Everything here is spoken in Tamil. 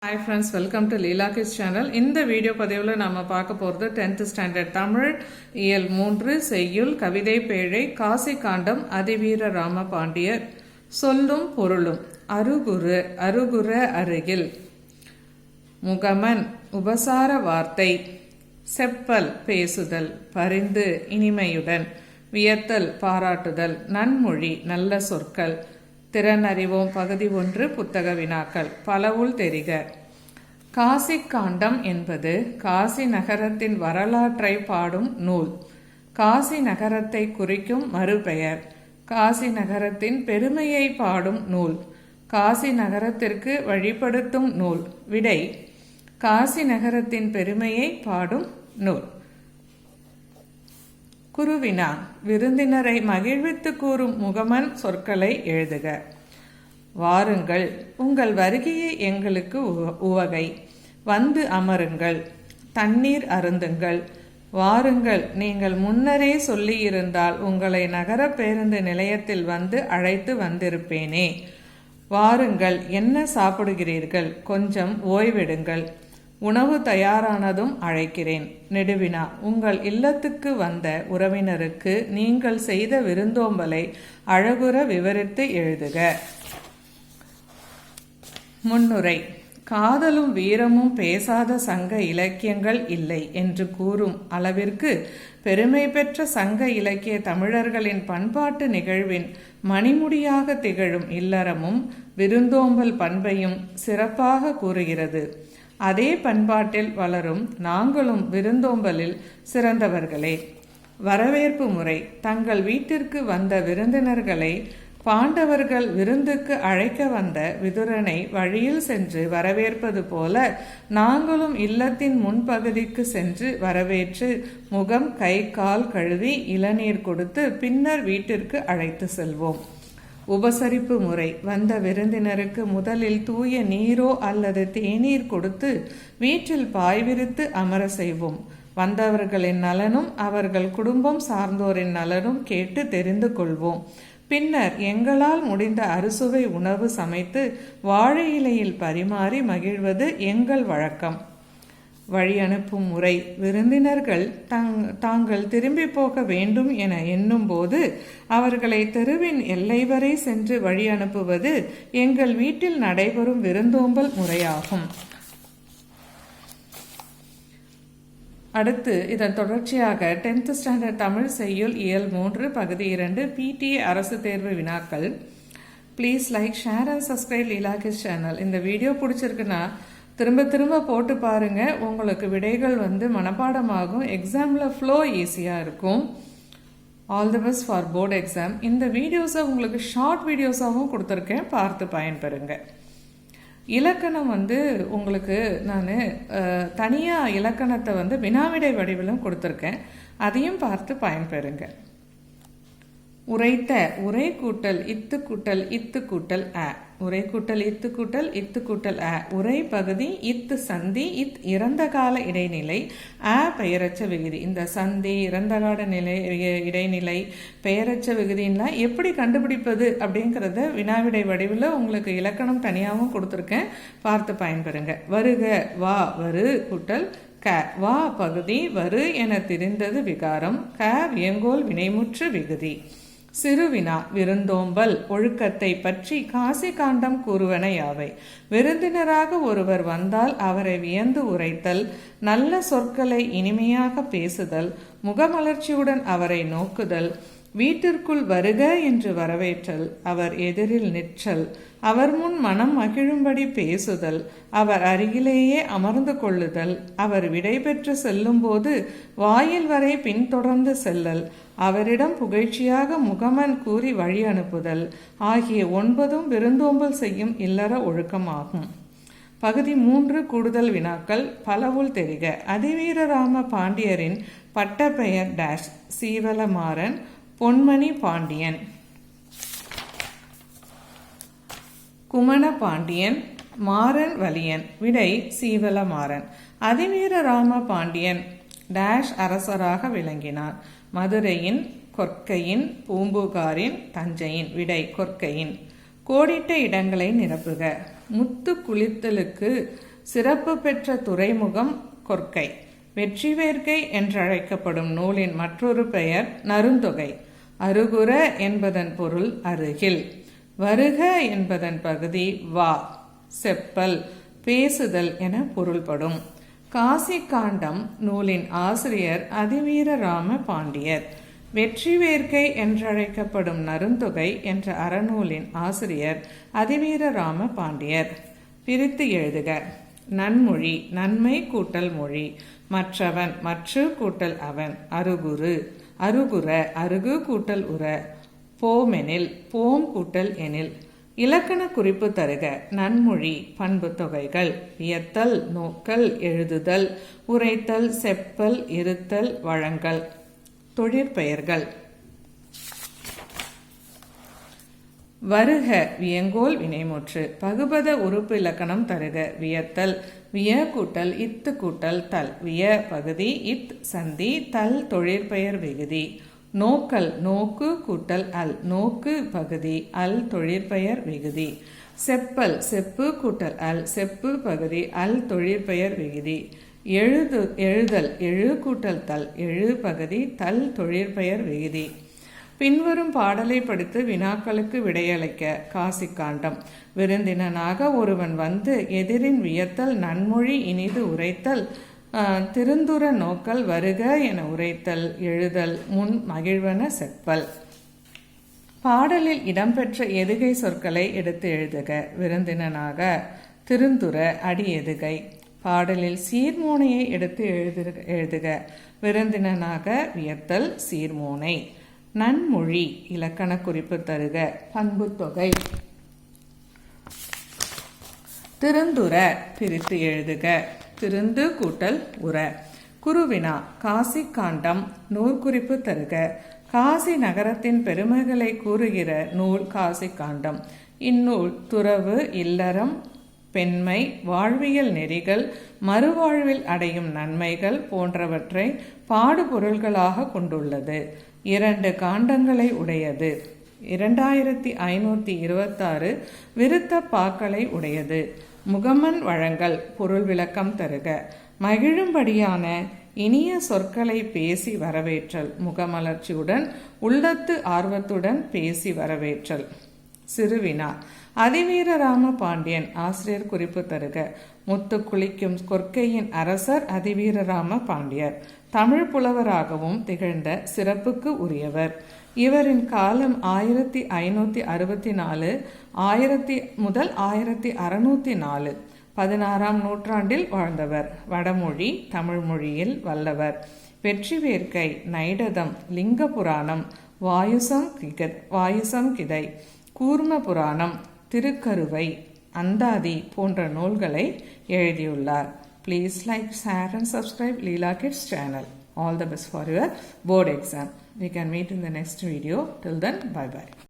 Hi friends, welcome to Leela Kids channel. இந்த வீடியோ பதிவில் நாம பார்க்க போகிறது 10th ஸ்டாண்டர்ட் தமிழ் இயல் 3 செய்யுள் கவிதை பேழை காசி காண்டம் அதிவீர ராம பாண்டியர் சொல்லும் பொருளும் அருகுர அருகில் முகமன் உபசார வார்த்தை செப்பல் பேசுதல் பரிந்து இனிமையுடன் வியத்தல் பாராட்டுதல் நன்மொழி நல்ல சொற்கள் திறனறிவோம் பகுதி 1 புத்தக வினாக்கள் பலவுள் தெரிக. காசி காண்டம் என்பது காசி நகரத்தின் வரலாற்றை பாடும் நூல். காசி நகரத்தை குறிக்கும் மறுபெயர். காசி நகரத்தின் பெருமையை பாடும் நூல். காசி நகரத்திற்கு வழிபடுத்தும் நூல். விடை: காசி நகரத்தின் பெருமையை பாடும் நூல். குருவினா: விருந்தினரை மகிழ்வித்து கூறும் முகமன் சொற்களை எழுதுக. வாருங்கள், உங்கள் வருகையை எங்களுக்கு உவகை. வந்து அமருங்கள், தண்ணீர் அருந்துங்கள். வாருங்கள், நீங்கள் முன்னரே சொல்லியிருந்தால் உங்களை நகர பேருந்து நிலையத்தில் வந்து அழைத்து வந்திருப்பேனே. வாருங்கள், என்ன சாப்பிடுகிறீர்கள்? கொஞ்சம் ஓய்வெடுங்கள். உணவு தயாரானதும் அழைக்கிறேன். நெடுவினா: உங்கள் இல்லத்துக்கு வந்த உறவினருக்கு நீங்கள் செய்த விருந்தோம்பலை அழகுற விவரித்து எழுதுக. முன்னுரை: காதலும் வீரமும் பேசாத சங்க இலக்கியங்கள் இல்லை என்று கூறும் அளவிற்கு பெருமை பெற்ற சங்க இலக்கிய தமிழர்களின் பண்பாட்டு நிகழ்வின் மணிமுடியாக திகழும் இல்லறமும் விருந்தோம்பல் பண்பையும் சிறப்பாக கூறுகிறது. அதே பண்பாட்டில் வளரும் நாங்களும் விருந்தோம்பலில் சிறந்தவர்களே. வரவேற்பு முறை: தங்கள் வீட்டிற்கு வந்த விருந்தினர்களை பாண்டவர்கள் விருந்துக்கு அழைக்க வந்த விதுரனை வழியில் சென்று வரவேற்பது போல நாங்களும் இல்லத்தின் முன்பகுதிக்கு சென்று வரவேற்று முகம் கை கால் கழுவி இளநீர் கொடுத்து பின்னர் வீட்டிற்கு அழைத்து செல்வோம். உபசரிப்பு முறை: வந்த விருந்தினருக்கு முதலில் தூய நீரோ அல்லது தேநீர் கொடுத்து வீட்டில் பாய் விரித்து அமர செய்வோம். வந்தவர்களின் நலனும் அவர்கள் குடும்பம் சார்ந்தோரின் நலனும் கேட்டு தெரிந்து கொள்வோம். பின்னர் எங்களால் முடிந்த அறுசுவை உணவு சமைத்து வாழை இலையில் பரிமாறி மகிழ்வது எங்கள் வழக்கம். வழி அனுப்பும் முறை: விருந்தினர்கள் தாங்கள் திரும்பி போக வேண்டும் என எண்ணும் போது அவர்களை தெருவின் எல்லை வரை சென்று வழி அனுப்புவது எங்கள் வீட்டில் நடைபெறும் விருந்தோம்பல் முறையாகும். அடுத்து இதன் தொடர்ச்சியாக 10th ஸ்டாண்டர்ட் தமிழ் செய்யுள் இயல் 3 பகுதி 2 PTA அரசு தேர்வு வினாக்கள். Please like, share and subscribe Leela kids channel. இந்த வீடியோ பிடிச்சிருக்குன்னா திரும்ப திரும்ப போட்டு பாருங்க. உங்களுக்கு விடைகள் மனப்பாடமாகும். எக்ஸாமில் ஃப்ளோ ஈஸியாக இருக்கும். All the best for board exam. இந்த வீடியோஸை உங்களுக்கு ஷார்ட் வீடியோஸாகவும் கொடுத்துருக்கேன், பார்த்து பயன்பெறுங்க. இலக்கணம் உங்களுக்கு நான் தனியாக இலக்கணத்தை வினாவிடை வடிவிலும் கொடுத்துருக்கேன், அதையும் பார்த்து பயன்பெறுங்க. உரைத்த: உரை கூட்டல் இத்து கூட்டல் இத்து கூட்டல் அ. உரை கூட்டல் இத்து கூட்டல் இத்து கூட்டல் அ. உரை பகுதி இத்து சந்தி இத் இறந்த கால இடைநிலை அ பெயரச்ச விகுதி. இந்த சந்தி இறந்த கால இடைநிலை பெயரச்ச விகுதின்லாம் எப்படி கண்டுபிடிப்பது அப்படிங்கிறத வினாவிடை வடிவில் உங்களுக்கு இலக்கணம் தனியாகவும் கொடுத்துருக்கேன், பார்த்து பயன்பெறுங்க. வருக: வா வரு கூட்டல் க. வா பகுதி வரு என தெரிந்தது விகாரம். க வியங்கோல் வினைமுற்று விகுதி. சிறுவினா: விருந்தோம்பல் ஒழுக்கத்தை பற்றி காசி காண்டம் கூறுவன யாவை? விருந்தினராக ஒருவர் வந்தால் அவரை வியந்து உரைத்தல், நல்ல சொற்களை இனிமையாக பேசுதல், முகமலர்ச்சியுடன் அவரை நோக்குதல், வீட்டிற்குள் வருக என்று வரவேற்றல், அவர் எதிரில் நிற்றல், அவர் முன் மனம் மகிழும்படி பேசுதல், அவர் அருகிலேயே அமர்ந்து கொள்ளுதல், அவர் விடை பெற்று செல்லும் போது வாயில் வரை பின்தொடர்ந்து செல்லல், அவரிடம் புகழ்ச்சியாக முகமன் கூறி வழி அனுப்புதல் ஆகிய 9 விருந்தோம்பல் செய்யும் இல்லற ஒழுக்கமாகும். பகுதி 3 கூடுதல் வினாக்கள் பலவுள் தெரிக. அதிவீரராம பாண்டியரின் பட்டப்பெயர் டேஷ். சீவலமாறன், பொன்மணி பாண்டியன், குமண பாண்டியன், மாறன் வலியன். விடை: சீவலமாறன். அதிவீரராம பாண்டியன் டேஷ் அரசராக விளங்கினார். மதுரையின், கொற்கையின், பூம்புகாரின், தஞ்சையின். விடை: கொற்கையின். கோடிட்ட இடங்களை நிரப்புக. முத்து குளித்தலுக்கு சிறப்பு பெற்ற துறைமுகம் கொற்கை. வெற்றி வேர்க்கை என்றழைக்கப்படும் நூலின் மற்றொரு பெயர் நருந்தொகை. அருகுர என்பதன் பொருள் அருகில். வருக என்பதன் பகுதி வா, செப்பல், பேசுதல் என பொருள்படும். காசி காண்டம் நூலின் ஆசிரியர் அதிவீரராம பாண்டியர். வெற்றி வேர்க்கை என்றழைக்கப்படும் நருந்தொகை என்ற அறநூலின் ஆசிரியர் அதிவீரராம பாண்டியர். பிரித்து எழுதுக. நன்மொழி நன்மை கூட்டல் மொழி. மற்றவன் மற்று கூட்டல் அவன். அருகுரு அருகுர அருகு கூட்டல் உர. போமெனில் போம் கூட்டல் எனில். இலக்கண குறிப்பு தருக. நன்மொழி பண்பு தொகைகள். வியத்தல், நோக்கல், எழுதுதல், உரைத்தல், செப்பல், இருத்தல், வழங்கல். தொழிற்பெயர்கள். வருக வியங்கோல் வினைமுற்று. பகுபத உறுப்பு இலக்கணம் தருக. வியத்தல் விய கூட்டல் இத்து கூட்டல் தல். விய பகுதி, இத் சந்தி, தல் தொழிற்பெயர் விகுதி. நோக்கல் நோக்கு கூட்டல் அல். நோக்கு பகுதி, அல் தொழிற்பெயர் விகுதி. செப்பல் செப்பு கூட்டல் அல். செப்பு பகுதி, அல் தொழிற்பெயர் விகுதி. எழுதல் எழு கூட்டல் தல். எழு பகுதி, தல் தொழிற்பெயர் விகுதி. பின்வரும் பாடலை படித்து வினாக்களுக்கு விடையளிக்க. காசி காண்டம். விருந்தினனாக ஒருவன் வந்து எதிரின் வியத்தல், நன்மொழி இனிது உரைத்தல், திருந்துர நோக்கல், வருக என உரைத்தல், எழுதல், முன் மகிழ்வன செப்பல். பாடலில் இடம்பெற்ற எதுகை சொற்களை எடுத்து எழுதுக. விருந்தினனாக, திருந்துர அடி எதுகை. பாடலில் சீர்மோனையை எடுத்து எழுதுக. விருந்தினனாக வியத்தல் சீர்மோனை. நன்மொழி இலக்கண குறிப்பு தருக. பண்பு தொகை. திருந்துர பிரித்து எழுதுக. திருந்து கூட்டல் உர. குருவினா. காசி காண்டம் நூற்குறிப்பு தருக. காசி நகரத்தின் பெருமைகளை கூறுகிற நூல் காசி காண்டம். இந்நூல் துறவு, இல்லறம், பெண்மை, வாழ்வியல் நெறிகள், மறுவாழ்வில் அடையும் நன்மைகள் போன்றவற்றை பாடுபொருள்களாக கொண்டுள்ளது. 2 காண்டங்களை உடையது. 2526 விருத்த பாக்களை உடையது. முகமன் வழங்கல் பொருள் விளக்கம் தருக. மகிழும்படியான இனிய சொற்களை பேசி வரவேற்றல். முகமலர்ச்சியுடன் உள்ளத்து ஆர்வத்துடன் பேசி வரவேற்றல். சிறுவினா. அதிவீரராம பாண்டியன். ஆசிரியர் குறிப்பு தருக. முத்து குளிக்கும் கொற்கையின் அரசர் அதிவீரராம பாண்டியர். தமிழ் புலவராகவும் திகழ்ந்த சிறப்புக்கு உரியவர். இவரின் காலம் 1564 முதல் 1604. 16ஆம் நூற்றாண்டில் வாழ்ந்தவர். வடமொழி தமிழ் மொழியில் வல்லவர். வெற்றி வேர்க்கை, நைடதம், லிங்க புராணம், வாயுசம் கிதை, கூர்ம புராணம், திருக்கருவை, அந்தாதி போன்ற நூல்களை எழுதியுள்ளார். Please like, share and subscribe Leela Kids channel. All the best for your board exam. We can meet in the next video. Till then, bye bye.